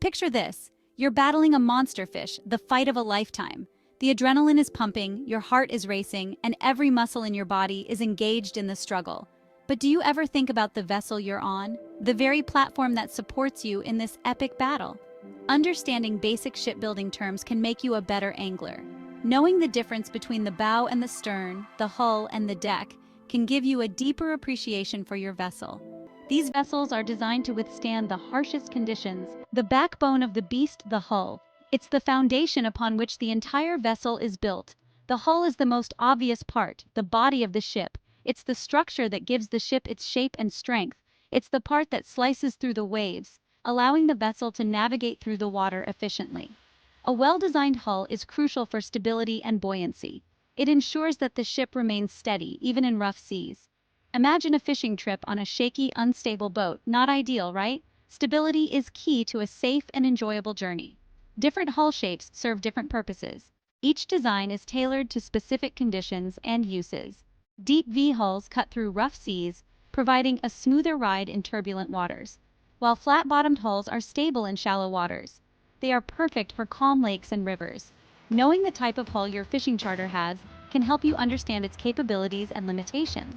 Picture this. You're battling a monster fish, the fight of a lifetime. The adrenaline is pumping, your heart is racing, and every muscle in your body is engaged in the struggle. But do you ever think about the vessel you're on? The very platform that supports you in this epic battle? Understanding basic shipbuilding terms can make you a better angler. Knowing the difference between the bow and the stern, the hull and the deck, can give you a deeper appreciation for your vessel. These vessels are designed to withstand the harshest conditions, the backbone of the beast, the hull. It's the foundation upon which the entire vessel is built. The hull is the most obvious part, the body of the ship. It's the structure that gives the ship its shape and strength. It's the part that slices through the waves, allowing the vessel to navigate through the water efficiently. A well-designed hull is crucial for stability and buoyancy. It ensures that the ship remains steady, even in rough seas. Imagine a fishing trip on a shaky, unstable boat. Not ideal, right? Stability is key to a safe and enjoyable journey. Different hull shapes serve different purposes. Each design is tailored to specific conditions and uses. Deep V-hulls cut through rough seas, providing a smoother ride in turbulent waters, while flat-bottomed hulls are stable in shallow waters. They are perfect for calm lakes and rivers. Knowing the type of hull your fishing charter has can help you understand its capabilities and limitations.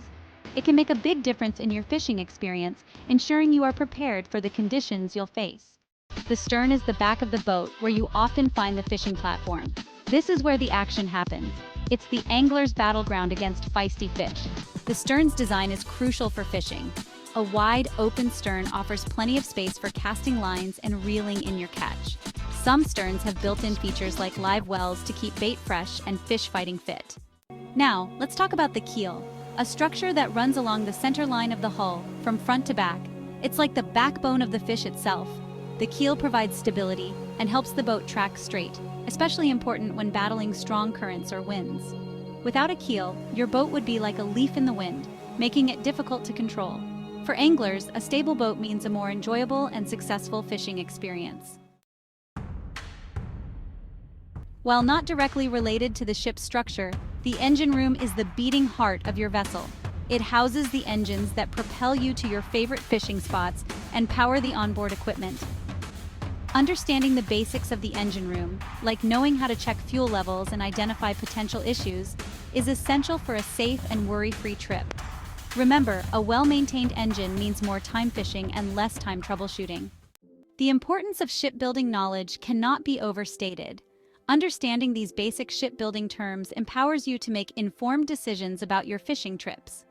It can make a big difference in your fishing experience, ensuring you are prepared for the conditions you'll face. The stern is the back of the boat, where you often find the fishing platform. This is where the action happens. It's the angler's battleground against feisty fish. The stern's design is crucial for fishing. A wide, open stern offers plenty of space for casting lines and reeling in your catch. Some sterns have built-in features like live wells to keep bait fresh and fish fighting fit. Now, let's talk about the keel, a structure that runs along the center line of the hull, from front to back. It's like the backbone of the fish itself. The keel provides stability and helps the boat track straight, especially important when battling strong currents or winds. Without a keel, your boat would be like a leaf in the wind, making it difficult to control. For anglers, a stable boat means a more enjoyable and successful fishing experience. While not directly related to the ship's structure, the engine room is the beating heart of your vessel. It houses the engines that propel you to your favorite fishing spots and power the onboard equipment. Understanding the basics of the engine room, like knowing how to check fuel levels and identify potential issues, is essential for a safe and worry-free trip. Remember, a well-maintained engine means more time fishing and less time troubleshooting. The importance of shipbuilding knowledge cannot be overstated. Understanding these basic shipbuilding terms empowers you to make informed decisions about your fishing trips.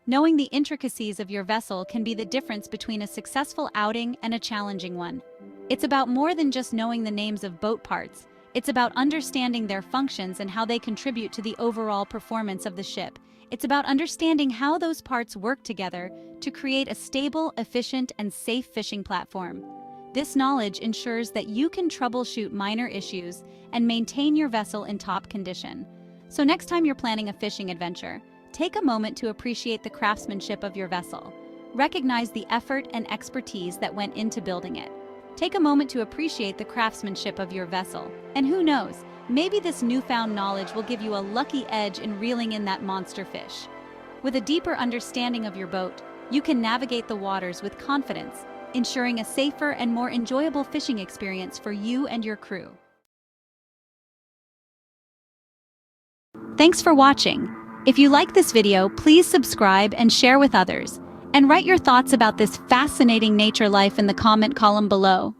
Knowing the intricacies of your vessel can be the difference between a successful outing and a challenging one. It's about more than just knowing the names of boat parts. It's about understanding their functions and how they contribute to the overall performance of the ship. It's about understanding how those parts work together to create a stable, efficient, and safe fishing platform. This knowledge ensures that you can troubleshoot minor issues and maintain your vessel in top condition. So next time you're planning a fishing adventure, take a moment to appreciate the craftsmanship of your vessel. Recognize the effort and expertise that went into building it. Take a moment to appreciate the craftsmanship of your vessel. And who knows, maybe this newfound knowledge will give you a lucky edge in reeling in that monster fish. With a deeper understanding of your boat, you can navigate the waters with confidence, ensuring a safer and more enjoyable fishing experience for you and your crew. Thanks for watching. If you like this video, please subscribe and share with others. And write your thoughts about this fascinating nature life in the comment column below.